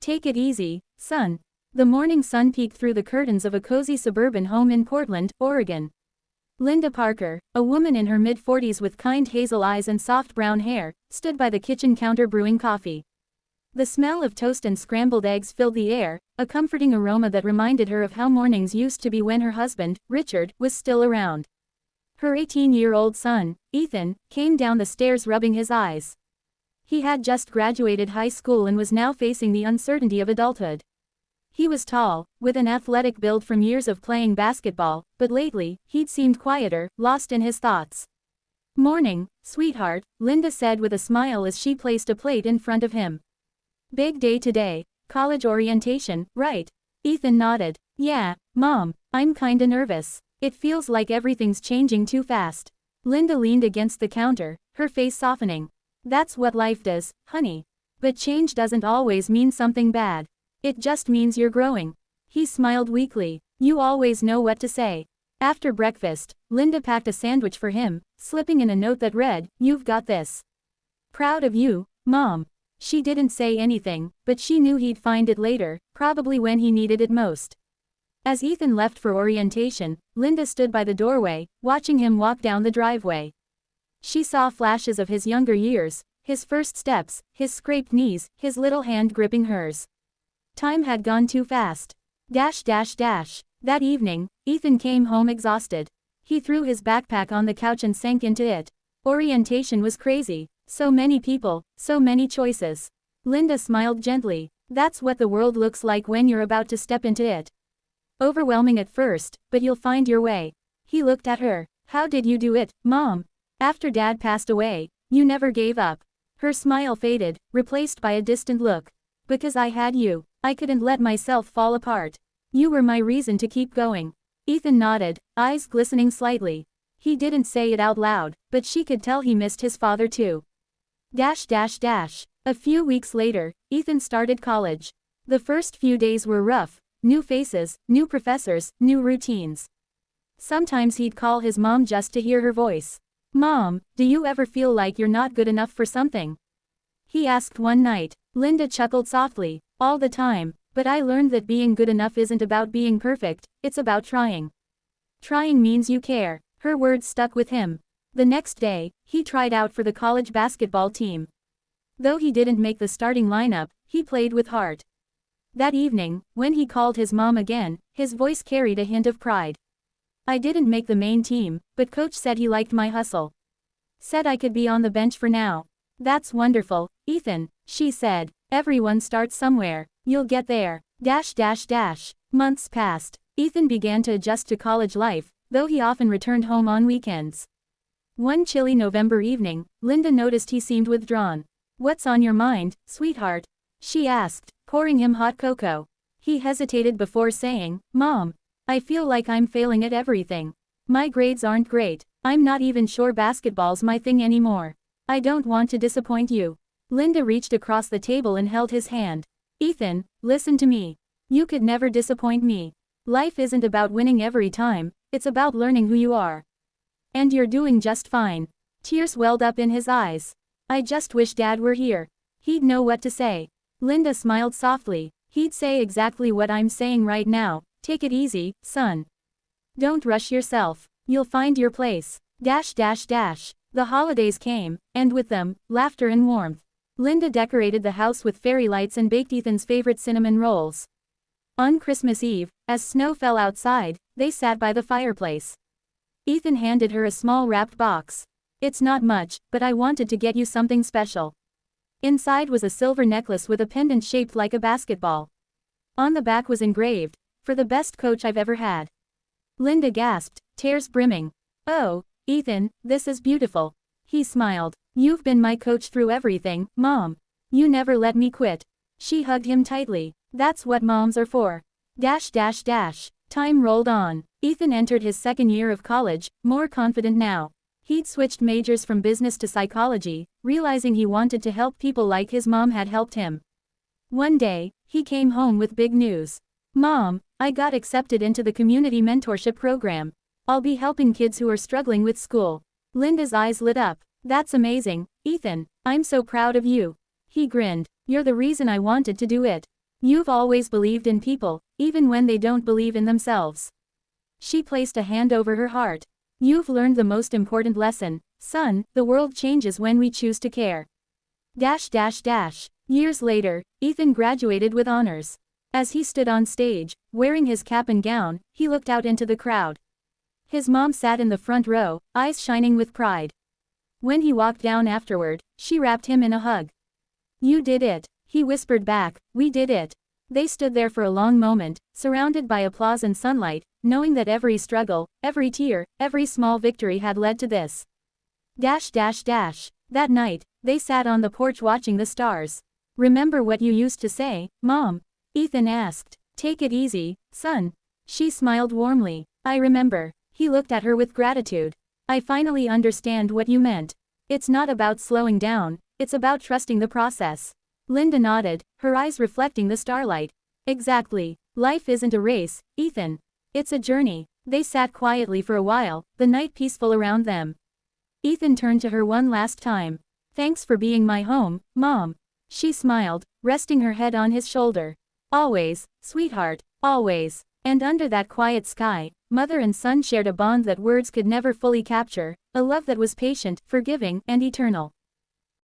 Take it easy, son. The morning sun peeked through the curtains of a cozy suburban home in Portland, Oregon. Linda Parker, a woman in her mid-40s with kind hazel eyes and soft brown hair, stood by the kitchen counter brewing coffee. The smell of toast and scrambled eggs filled the air, a comforting aroma that reminded her of how mornings used to be when her husband, Richard, was still around. Her 18-year-old son, Ethan, came down the stairs rubbing his eyes. He had just graduated high school and was now facing the uncertainty of adulthood. He was tall, with an athletic build from years of playing basketball, but lately, he'd seemed quieter, lost in his thoughts. "Morning, sweetheart," Linda said with a smile as she placed a plate in front of him. "Big day today, college orientation, right?" Ethan nodded. "Yeah, Mom, I'm kinda nervous. It feels like everything's changing too fast." Linda leaned against the counter, her face softening. "That's what life does, honey. But change doesn't always mean something bad. It just means you're growing." He smiled weakly. "You always know what to say." After breakfast, Linda packed a sandwich for him, slipping in a note that read, "You've got this. Proud of you, Mom." She didn't say anything, but she knew he'd find it later, probably when he needed it most. As Ethan left for orientation, Linda stood by the doorway, watching him walk down the driveway. She saw flashes of his younger years, his first steps, his scraped knees, his little hand gripping hers. Time had gone too fast. That evening, Ethan came home exhausted. He threw his backpack on the couch and sank into it. Orientation was crazy. So many people, so many choices. Linda smiled gently. That's what the world looks like when you're about to step into it. Overwhelming at first, but you'll find your way. He looked at her. "How did you do it, Mom? After Dad passed away, you never gave up." Her smile faded, replaced by a distant look. "Because I had you. I couldn't let myself fall apart. You were my reason to keep going." Ethan nodded, eyes glistening slightly. He didn't say it out loud, but she could tell he missed his father too. A few weeks later, Ethan started college. The first few days were rough, new faces, new professors, new routines. Sometimes he'd call his mom just to hear her voice. "Mom, do you ever feel like you're not good enough for something?" he asked one night. Linda chuckled softly. "All the time, but I learned that being good enough isn't about being perfect, it's about trying. Trying means you care." Her words stuck with him. The next day, he tried out for the college basketball team. Though he didn't make the starting lineup, he played with heart. That evening, when he called his mom again, his voice carried a hint of pride. "I didn't make the main team, but coach said he liked my hustle. Said I could be on the bench for now." "That's wonderful, Ethan," she said. "Everyone starts somewhere. You'll get there." Months passed. Ethan began to adjust to college life, though he often returned home on weekends. One chilly November evening, Linda noticed he seemed withdrawn. "What's on your mind, sweetheart?" she asked, pouring him hot cocoa. He hesitated before saying, "Mom, I feel like I'm failing at everything. My grades aren't great. I'm not even sure basketball's my thing anymore. I don't want to disappoint you." Linda reached across the table and held his hand. "Ethan, listen to me. You could never disappoint me. Life isn't about winning every time, it's about learning who you are. And you're doing just fine." Tears welled up in his eyes. "I just wish Dad were here. He'd know what to say." Linda smiled softly. "He'd say exactly what I'm saying right now. Take it easy, son. Don't rush yourself. You'll find your place." The holidays came, and with them, laughter and warmth. Linda decorated the house with fairy lights and baked Ethan's favorite cinnamon rolls. On Christmas Eve, as snow fell outside, they sat by the fireplace. Ethan handed her a small wrapped box. "It's not much, but I wanted to get you something special." Inside was a silver necklace with a pendant shaped like a basketball. On the back was engraved, "For the best coach I've ever had." Linda gasped, tears brimming. "Oh, Ethan, this is beautiful." He smiled. "You've been my coach through everything, Mom. You never let me quit." She hugged him tightly. "That's what moms are for." Time rolled on. Ethan entered his second year of college, more confident now. He'd switched majors from business to psychology, realizing he wanted to help people like his mom had helped him. One day, he came home with big news. "Mom, I got accepted into the community mentorship program. I'll be helping kids who are struggling with school." Linda's eyes lit up. "That's amazing, Ethan. I'm so proud of you." He grinned. "You're the reason I wanted to do it." You've always believed in people, even when they don't believe in themselves. She placed a hand over her heart. You've learned the most important lesson, son, the world changes when we choose to care. Years later, Ethan graduated with honors. As he stood on stage, wearing his cap and gown, he looked out into the crowd. His mom sat in the front row, eyes shining with pride. When he walked down afterward, she wrapped him in a hug. You did it, he whispered back, we did it. They stood there for a long moment, surrounded by applause and sunlight, knowing that every struggle, every tear, every small victory had led to this. That night, they sat on the porch watching the stars. Remember what you used to say, Mom? Ethan asked. Take it easy, son. She smiled warmly. I remember. He looked at her with gratitude. I finally understand what you meant. It's not about slowing down, it's about trusting the process. Linda nodded, her eyes reflecting the starlight. Exactly. Life isn't a race, Ethan. It's a journey. They sat quietly for a while, the night peaceful around them. Ethan turned to her one last time. Thanks for being my home, Mom. She smiled, resting her head on his shoulder. Always, sweetheart, always. And under that quiet sky, mother and son shared a bond that words could never fully capture, a love that was patient, forgiving, and eternal.